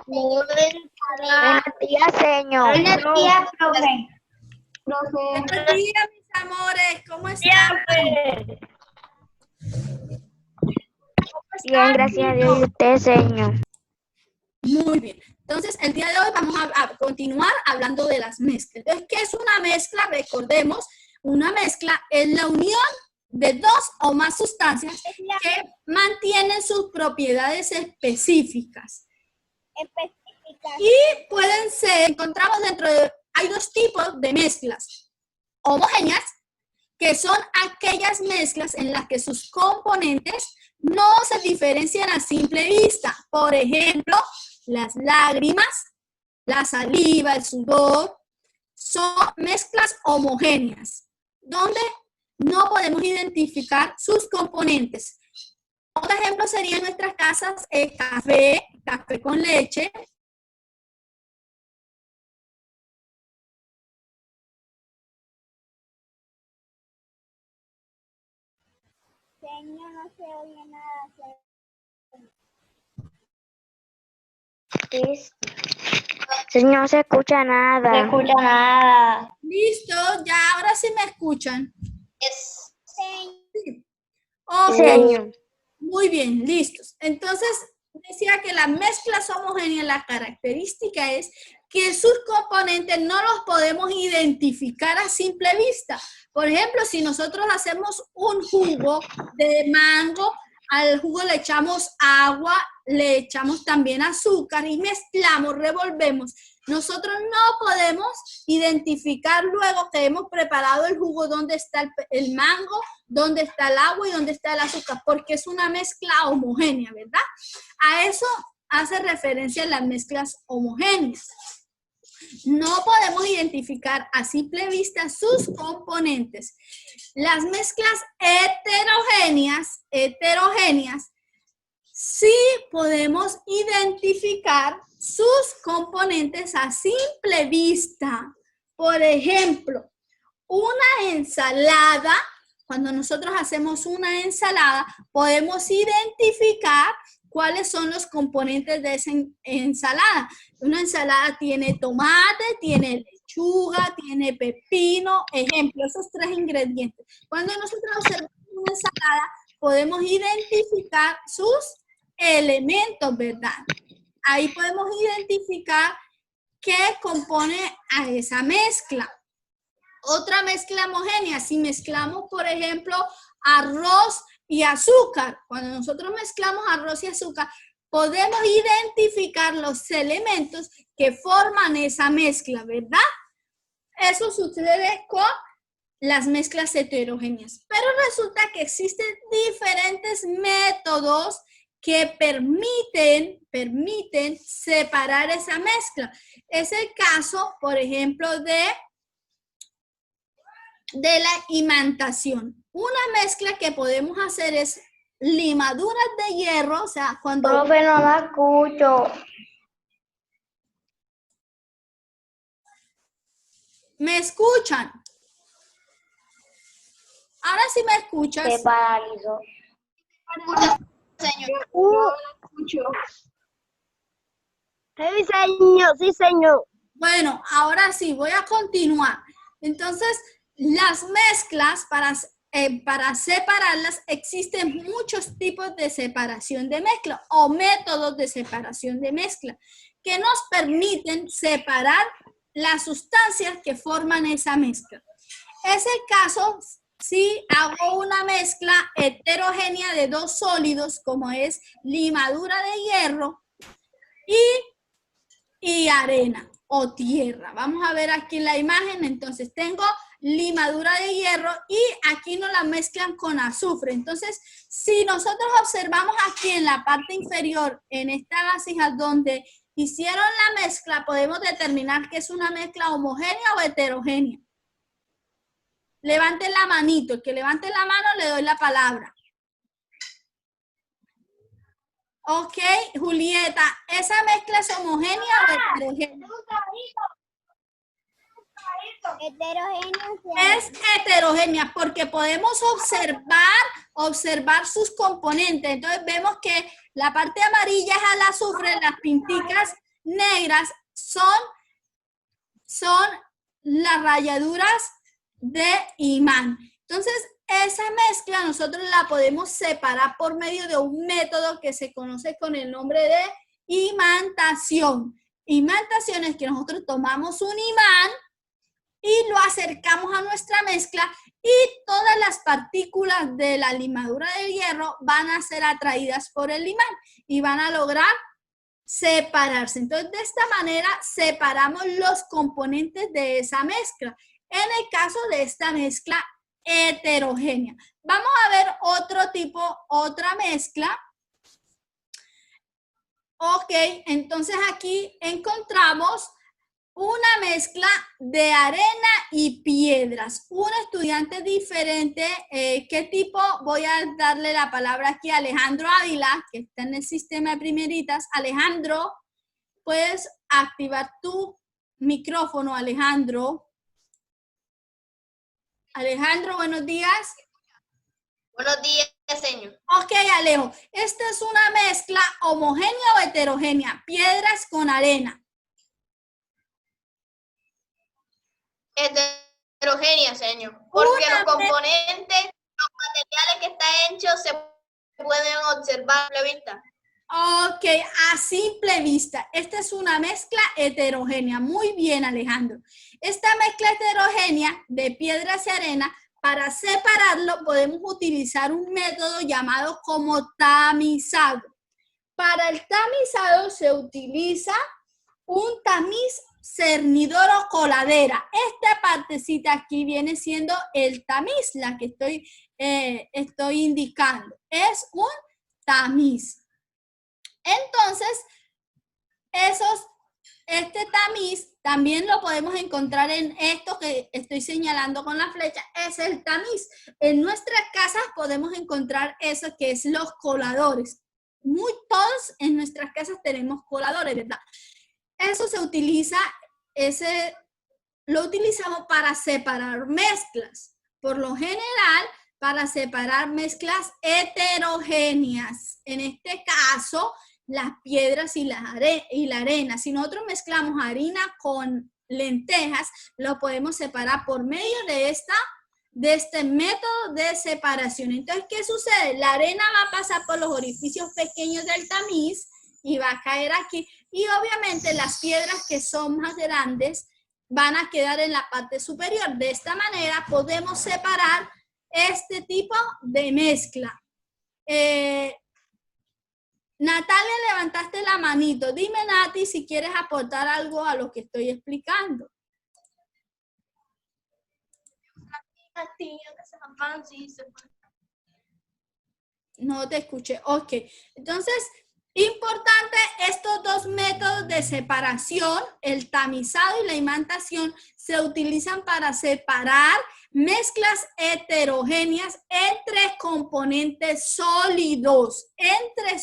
Buenos días, señor. Buenos días, profe. Buenos días, mis amores. ¿Cómo están? Bien, gracias a Dios. ¿Y usted, señor? Muy bien. Entonces, el día de hoy vamos a continuar hablando de las mezclas. Entonces, ¿qué es una mezcla? Recordemos, una mezcla es la unión de dos o más sustancias que mantienen sus propiedades específicas. Y pueden ser, encontramos dentro de, hay dos tipos de mezclas. Homogéneas, que son aquellas mezclas en las que sus componentes no se diferencian a simple vista. Por ejemplo, las lágrimas, la saliva, el sudor, son mezclas homogéneas, donde no podemos identificar sus componentes. Otro ejemplo sería en nuestras casas el café, café con leche. Señor, no se oye nada. Señor, no se escucha nada. No se escucha nada. Listo, ya ahora sí me escuchan. Sí. Ok, Señor. muy bien, listos. Entonces, decía que las mezclas homogéneas, la característica es que sus componentes no los podemos identificar a simple vista. Por ejemplo, si nosotros hacemos un jugo de mango, al jugo le echamos agua, le echamos también azúcar y mezclamos, revolvemos. Nosotros no podemos identificar luego que hemos preparado el jugo dónde está el mango, dónde está el agua y dónde está el azúcar, porque es una mezcla homogénea, ¿verdad? A eso hace referencia las mezclas homogéneas. No podemos identificar a simple vista sus componentes. Las mezclas heterogéneas, sí podemos identificar sus componentes a simple vista. Por ejemplo, una ensalada, cuando nosotros hacemos una ensalada, podemos identificar cuáles son los componentes de esa ensalada. Una ensalada tiene tomate, tiene lechuga, tiene pepino, ejemplo, esos tres ingredientes. Cuando nosotros observamos una ensalada, podemos identificar sus elementos, ¿verdad? Ahí podemos identificar qué compone a esa mezcla. Otra mezcla homogénea, si mezclamos, por ejemplo, arroz y azúcar, cuando nosotros mezclamos arroz y azúcar, podemos identificar los elementos que forman esa mezcla, ¿verdad? Eso sucede con las mezclas heterogéneas. Pero resulta que existen diferentes métodos que permiten separar esa mezcla. Es el caso, por ejemplo, de la imantación. Una mezcla que podemos hacer es limaduras de hierro, o sea, cuando... Profe, no la escucho. ¿Me escuchan? Ahora sí me escuchas. Se paralizó. Señor. Sí, señor. Sí, señor. Bueno, ahora sí, voy a continuar. Entonces, las mezclas, para separarlas, existen muchos tipos de separación de mezcla o métodos de separación de mezcla que nos permiten separar las sustancias que forman esa mezcla. Es el caso si hago una mezcla heterogénea de dos sólidos, como es limadura de hierro y arena o tierra. Vamos a ver aquí en la imagen. Entonces tengo limadura de hierro y aquí nos la mezclan con azufre. Entonces, si nosotros observamos aquí en la parte inferior, en esta vasija donde hicieron la mezcla, podemos determinar que es una mezcla homogénea o heterogénea. Levanten la manito. El que levante la mano le doy la palabra. Ok, Julieta, ¿esa mezcla es homogénea o heterogénea? Heterogénea. Es heterogénea porque podemos observar sus componentes. Entonces vemos que la parte amarilla es al azufre, las pinticas negras son las rayaduras de imán. Entonces esa mezcla nosotros la podemos separar por medio de un método que se conoce con el nombre de imantación. Imantación es que nosotros tomamos un imán y lo acercamos a nuestra mezcla y todas las partículas de la limadura del hierro van a ser atraídas por el imán y van a lograr separarse. Entonces, de esta manera separamos los componentes de esa mezcla. En el caso de esta mezcla heterogénea. Vamos a ver otra mezcla. Ok, entonces aquí encontramos una mezcla de arena y piedras. Un estudiante diferente, ¿qué tipo? Voy a darle la palabra aquí a Alejandro Ávila, que está en el sistema de primeritas. Alejandro, puedes activar tu micrófono, Alejandro. Alejandro, buenos días. Buenos días, señor. Ok, Alejo, esta es una mezcla homogénea o heterogénea, piedras con arena. Heterogénea, señor. Porque los componentes, los materiales que están hechos se pueden observar a simple vista. Ok, a simple vista. Esta es una mezcla heterogénea. Muy bien, Alejandro. Esta mezcla heterogénea de piedras y arena, para separarlo podemos utilizar un método llamado como tamizado. Para el tamizado se utiliza un tamiz cernidor o coladera. Esta partecita aquí viene siendo el tamiz, la que estoy indicando. Es un tamiz. Entonces, este tamiz también lo podemos encontrar en esto que estoy señalando con la flecha, es el tamiz. En nuestras casas podemos encontrar eso que es los coladores. Todos en nuestras casas tenemos coladores, ¿verdad? Eso se utiliza, lo utilizamos para separar mezclas. Por lo general, para separar mezclas heterogéneas. En este caso, las piedras y la arena. Si nosotros mezclamos harina con lentejas, lo podemos separar por medio de este método de separación. Entonces, ¿qué sucede? La arena va a pasar por los orificios pequeños del tamiz y va a caer aquí. Y obviamente las piedras que son más grandes van a quedar en la parte superior. De esta manera podemos separar este tipo de mezcla. Natalia, levantaste la manito. Dime, Nati, si quieres aportar algo a lo que estoy explicando. No te escuché. Ok. Entonces, importante, estos dos métodos de separación, el tamizado y la imantación, se utilizan para separar mezclas heterogéneas entre componentes sólidos, entre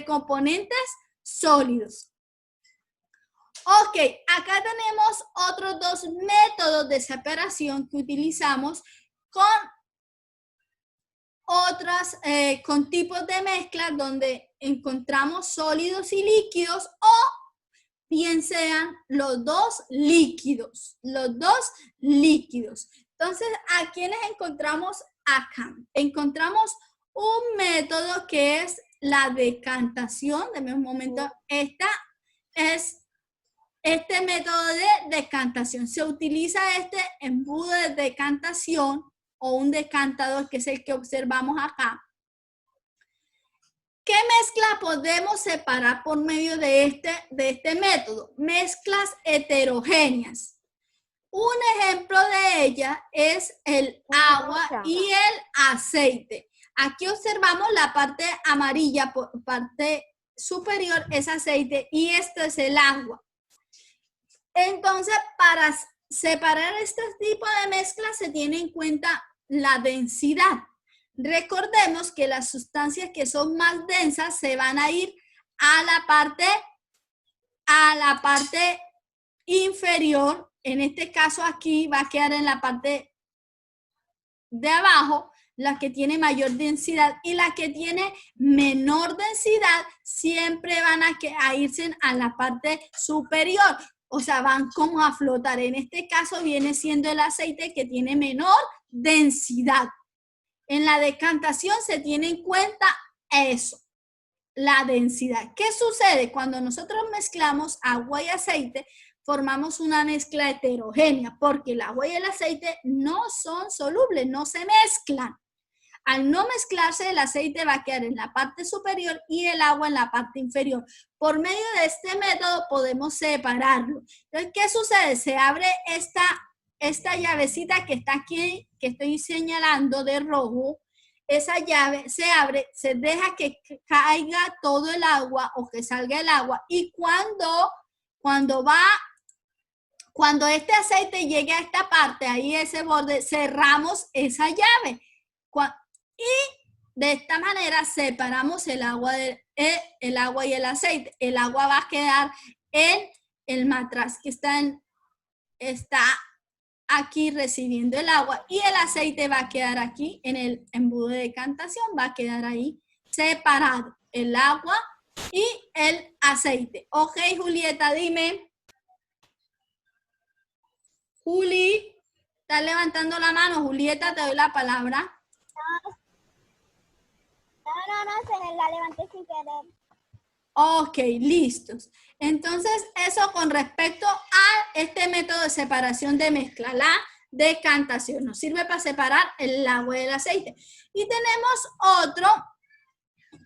componentes sólidos. Ok, acá tenemos otros dos métodos de separación que utilizamos con tipos de mezclas donde encontramos sólidos y líquidos o bien sean los dos líquidos. Entonces, ¿a quiénes encontramos acá? Encontramos un método que es la decantación. Deme un momento. Este método de decantación. Se utiliza este embudo de decantación o un decantador, que es el que observamos acá. ¿Qué mezcla podemos separar por medio de este método? Mezclas heterogéneas. Un ejemplo de ella es el agua y el aceite. Aquí observamos la parte amarilla, por parte superior es aceite y esto es el agua. Entonces, para separar este tipo de mezclas se tiene en cuenta la densidad. Recordemos que las sustancias que son más densas se van a ir a la parte inferior en este caso aquí va a quedar en la parte de abajo, la que tiene mayor densidad, y la que tiene menor densidad siempre van a irse a la parte superior, o sea, van como a flotar. En este caso viene siendo el aceite que tiene menor densidad. En la decantación se tiene en cuenta eso, la densidad. ¿Qué sucede? Cuando nosotros mezclamos agua y aceite, formamos una mezcla heterogénea, porque el agua y el aceite no son solubles, no se mezclan. Al no mezclarse, el aceite va a quedar en la parte superior y el agua en la parte inferior. Por medio de este método podemos separarlo. Entonces, ¿qué sucede? Se abre esta llavecita que está aquí, que estoy señalando de rojo. Esa llave se abre, se deja que caiga todo el agua o que salga el agua, y cuando este aceite llegue a esta parte, ahí ese borde, cerramos esa llave. Y de esta manera separamos el agua y el aceite. El agua va a quedar en el matraz que está aquí recibiendo el agua, y el aceite va a quedar aquí en el embudo de decantación, va a quedar ahí separado el agua y el aceite. Ok, Julieta, dime. Juli, ¿estás levantando la mano? Julieta, te doy la palabra. No, se me la levanté sin querer. Ok, listos. Entonces, eso con respecto a este método de separación de mezcla, la decantación. Nos sirve para separar el agua del aceite. Y tenemos otro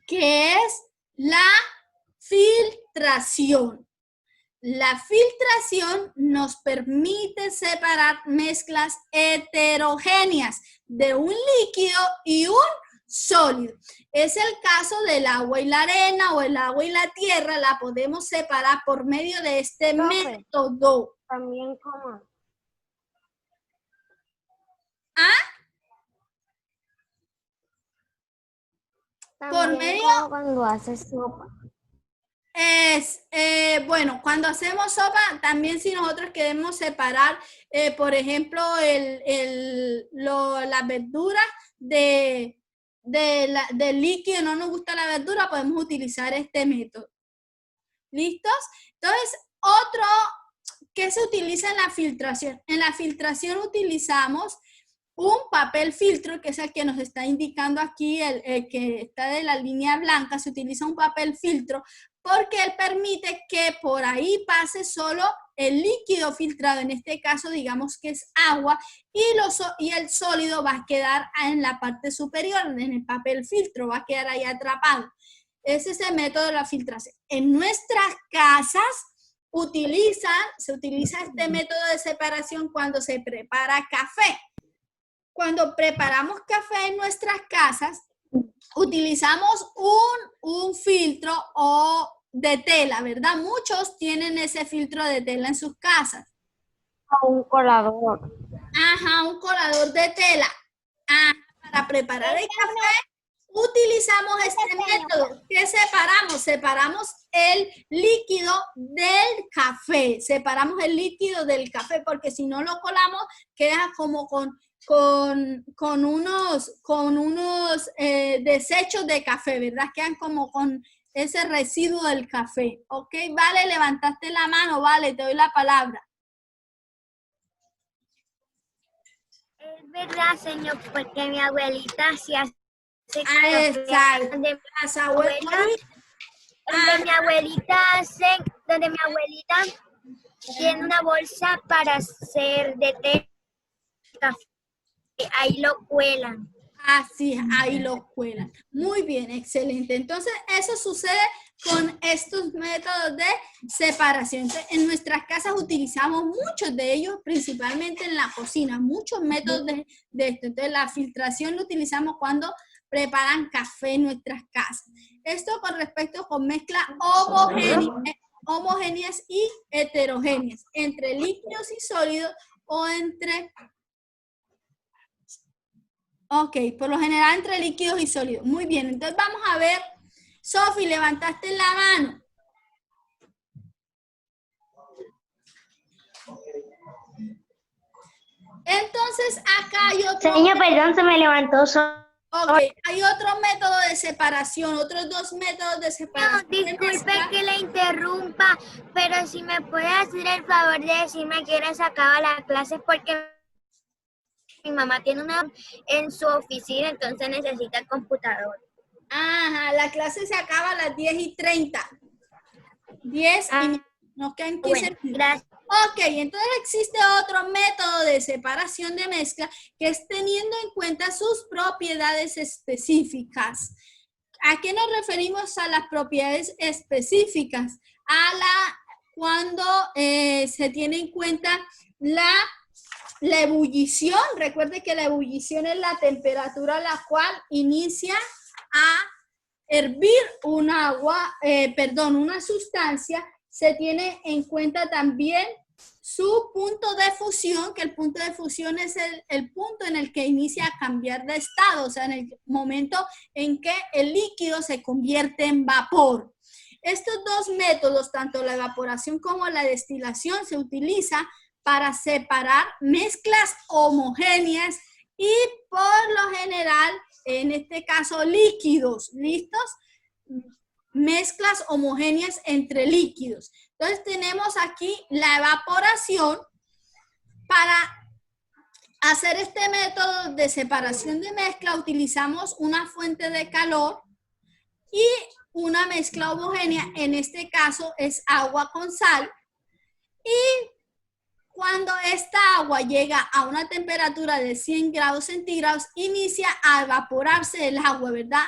que es la filtración. La filtración nos permite separar mezclas heterogéneas de un líquido y un sólido. Es el caso del agua y la arena, o el agua y la tierra. La podemos separar por medio de este método. También como. Por medio, como cuando haces sopa. Bueno, cuando hacemos sopa, también si nosotros queremos separar, por ejemplo, las verduras del líquido, no nos gusta la verdura, podemos utilizar este método. ¿Listos? Entonces, otro que se utiliza en la filtración. En la filtración utilizamos un papel filtro, que es el que nos está indicando aquí, el que está de la línea blanca. Se utiliza un papel filtro porque él permite que por ahí pase solo el líquido filtrado, en este caso digamos que es agua, y el sólido va a quedar en la parte superior, en el papel filtro, va a quedar ahí atrapado. Ese es el método de la filtración. En nuestras casas se utiliza este método de separación cuando se prepara café. Cuando preparamos café en nuestras casas, utilizamos un filtro de tela, ¿verdad? Muchos tienen ese filtro de tela en sus casas. O un colador. Ajá, un colador de tela. Para preparar el café utilizamos este método. ¿Qué separamos? Separamos el líquido del café. Separamos el líquido del café, porque si no lo colamos, queda como con unos desechos de café, ¿verdad? Quedan como con ese residuo del café. ¿Ok? Vale, levantaste la mano, vale, te doy la palabra. Es verdad, señor, porque mi abuelita se hace Exacto. donde mi abuelita tiene una bolsa para hacer de té, café, ahí lo cuelan. Así, ahí lo cuelan. Muy bien, excelente. Entonces, eso sucede con estos métodos de separación. Entonces, en nuestras casas utilizamos muchos de ellos, principalmente en la cocina, muchos métodos de esto. Entonces, la filtración lo utilizamos cuando preparan café en nuestras casas. Esto con respecto con mezclas homogéneas y heterogéneas, entre líquidos y sólidos o entre... Ok, por lo general entre líquidos y sólidos. Muy bien, entonces vamos a ver. Sofi, levantaste la mano. Entonces, acá hay otro, Señor, perdón, se me levantó solo. hay otro método de separación, otros dos métodos de No, separación. de disculpe mezcla. que le interrumpa, pero si me puede hacer el favor de decirme a qué hora se acaba la clase, porque mi mamá tiene una en su oficina, entonces necesita el computador. Ajá, la clase se acaba a las 10:30. 10 y nos quedan 15 Bueno, minutos. gracias. Ok, entonces existe otro método de separación de mezcla que es teniendo en cuenta sus propiedades específicas. ¿A qué nos referimos a las propiedades específicas? Cuando se tiene en cuenta la ebullición. Recuerde que la ebullición es la temperatura a la cual inicia a hervir una sustancia. Se tiene en cuenta también su punto de fusión, que el punto de fusión es el punto en el que inicia a cambiar de estado, o sea, en el momento en que el líquido se convierte en vapor. Estos dos métodos, tanto la evaporación como la destilación, se utilizan para separar mezclas homogéneas y por lo general, en este caso, líquidos, ¿listos? Mezclas homogéneas entre líquidos. Entonces tenemos aquí la evaporación. Para hacer este método de separación de mezcla utilizamos una fuente de calor y una mezcla homogénea, en este caso es agua con sal, y cuando esta agua llega a una temperatura de 100 grados centígrados, inicia a evaporarse el agua, ¿verdad?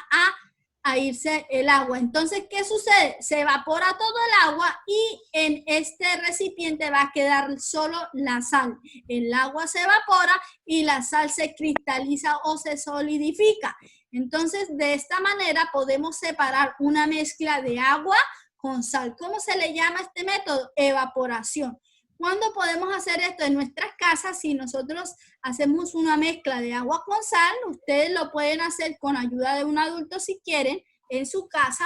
A irse el agua. Entonces, ¿qué sucede? Se evapora todo el agua y en este recipiente va a quedar solo la sal. El agua se evapora y la sal se cristaliza o se solidifica. Entonces, de esta manera podemos separar una mezcla de agua con sal. ¿Cómo se le llama a este método? Evaporación. ¿Cuándo podemos hacer esto? En nuestras casas, si nosotros hacemos una mezcla de agua con sal, ustedes lo pueden hacer con ayuda de un adulto si quieren, en su casa.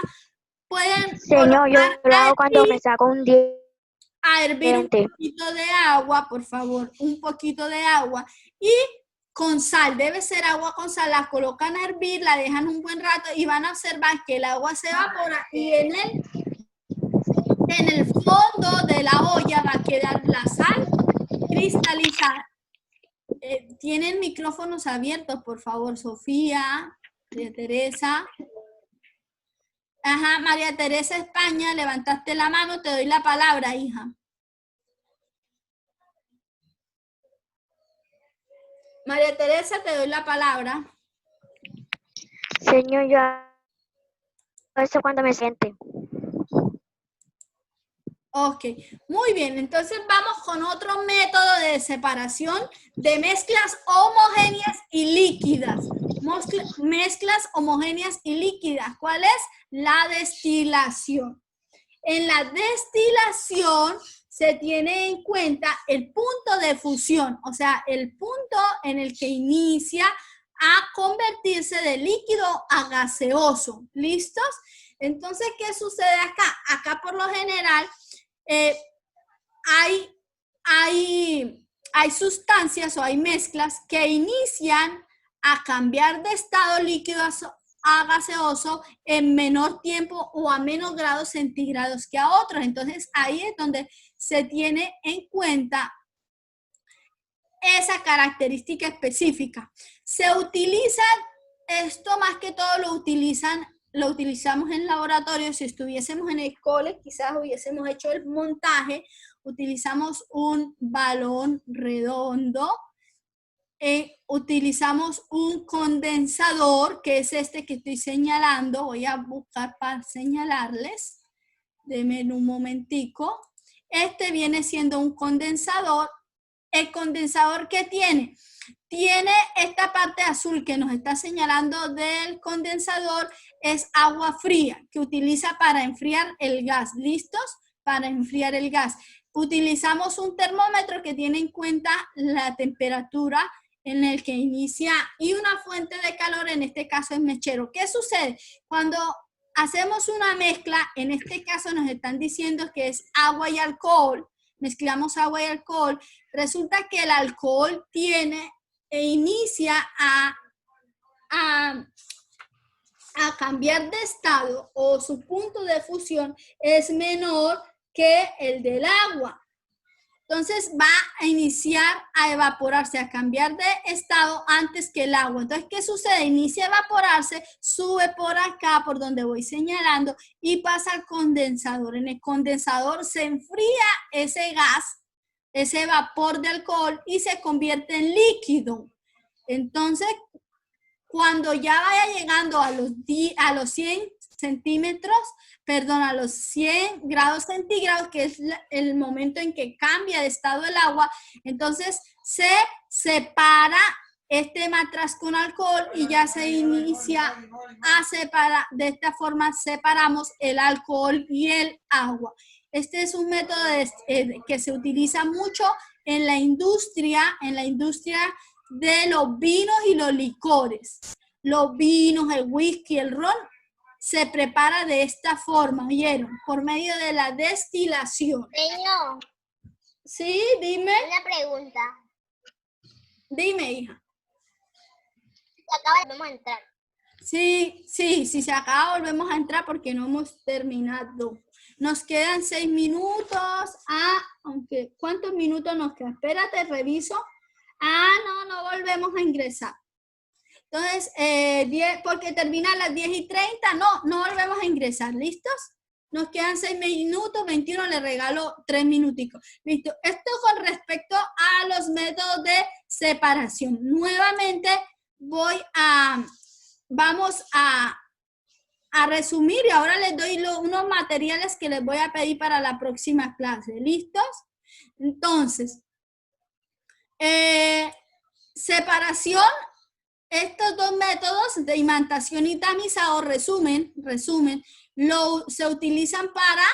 Pueden Señor, yo lo hago cuando me saco un día. A hervir un poquito de agua, por favor, un poquito de agua. Y con sal, debe ser agua con sal, la colocan a hervir, la dejan un buen rato y van a observar que el agua se evapora y en el fondo de la olla va a quedar la sal cristalizada. Tienen micrófonos abiertos, por favor, Sofía, María Teresa. Ajá, María Teresa España, levantaste la mano, te doy la palabra, hija. María Teresa, te doy la palabra. Señor, yo hago eso cuando me siente. Ok, muy bien. Entonces vamos con otro método de separación de mezclas homogéneas y líquidas. Mezclas homogéneas y líquidas. ¿Cuál es? La destilación. En la destilación se tiene en cuenta el punto de fusión, o sea, el punto en el que inicia a convertirse de líquido a gaseoso. ¿Listos? Entonces, ¿qué sucede acá? Acá por lo general hay sustancias o hay mezclas que inician a cambiar de estado líquido a gaseoso en menor tiempo o a menos grados centígrados que a otros. Entonces, ahí es donde se tiene en cuenta esa característica específica. Se utiliza esto, más que todo lo utilizamos en laboratorio. Si estuviésemos en el cole, quizás hubiésemos hecho el montaje. Utilizamos un balón redondo. Utilizamos un condensador, que es este que estoy señalando. Voy a buscar para señalarles. Denme un momentico. Este viene siendo un condensador. El condensador, ¿qué tiene? Tiene esta parte azul que nos está señalando del condensador, es agua fría que utiliza para enfriar el gas. ¿Listos? Para enfriar el gas. Utilizamos un termómetro que tiene en cuenta la temperatura en el que inicia y una fuente de calor, en este caso es mechero. ¿Qué sucede? Cuando hacemos una mezcla, en este caso nos están diciendo que es agua y alcohol. mezclamos agua y alcohol, resulta que el alcohol inicia a cambiar de estado, o su punto de fusión es menor que el del agua. Entonces va a iniciar a evaporarse, a cambiar de estado antes que el agua. Entonces, ¿qué sucede? Inicia a evaporarse, sube por acá, por donde voy señalando, y pasa al condensador. En el condensador se enfría ese gas, ese vapor de alcohol, y se convierte en líquido. Entonces, cuando ya vaya llegando a los 100 centímetros, perdón, a los 100 grados centígrados, que es el momento en que cambia de estado el agua, entonces se separa este matraz con alcohol y ya se inicia a separar. De esta forma separamos el alcohol y el agua. Este es un método que se utiliza mucho en la industria de los vinos y los licores. Los vinos, el whisky, el ron, se prepara de esta forma, ¿oyeron? Por medio de la destilación. Señor, Sí, dime. una pregunta. Dime, hija. Vamos a entrar. Sí, si se acaba volvemos a entrar porque no hemos terminado. Nos quedan 6 minutos. Aunque, ¿cuántos minutos nos quedan? Espérate, reviso. No volvemos a ingresar. Entonces, porque termina a las 10:30, no volvemos a ingresar. ¿Listos? Nos quedan 6 minutos, 21, le regalo 3 minuticos. Listo. Esto con respecto a los métodos de separación. Nuevamente vamos a resumir y ahora les doy unos materiales que les voy a pedir para la próxima clase. ¿Listos? Entonces, separación. Estos dos métodos de imantación y tamizado, resumen, se utilizan para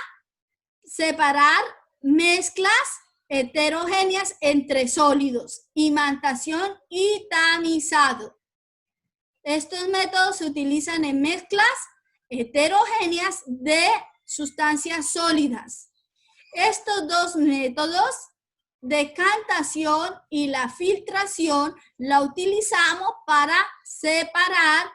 separar mezclas heterogéneas entre sólidos, imantación y tamizado. Estos métodos se utilizan en mezclas heterogéneas de sustancias sólidas. Estos dos métodos, decantación y la filtración, la utilizamos para separar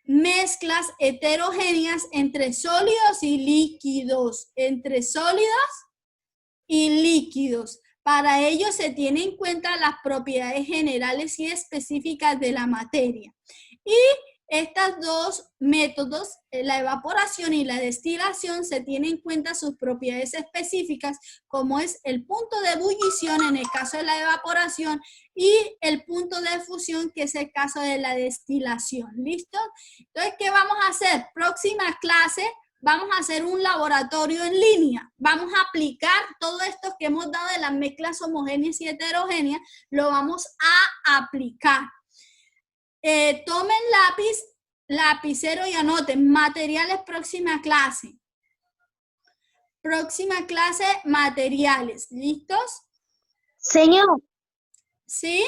mezclas heterogéneas entre sólidos y líquidos. Para ello se tienen en cuenta las propiedades generales y específicas de la materia. Y estos dos métodos, la evaporación y la destilación, se tienen en cuenta sus propiedades específicas, como es el punto de ebullición en el caso de la evaporación y el punto de fusión, que es el caso de la destilación. ¿Listo? Entonces, ¿qué vamos a hacer? Próxima clase vamos a hacer un laboratorio en línea. Vamos a aplicar todo esto que hemos dado de las mezclas homogéneas y heterogéneas, lo vamos a aplicar. Tomen lapicero y anoten materiales próxima clase. Próxima clase, materiales. ¿Listos? Señor. ¿Sí?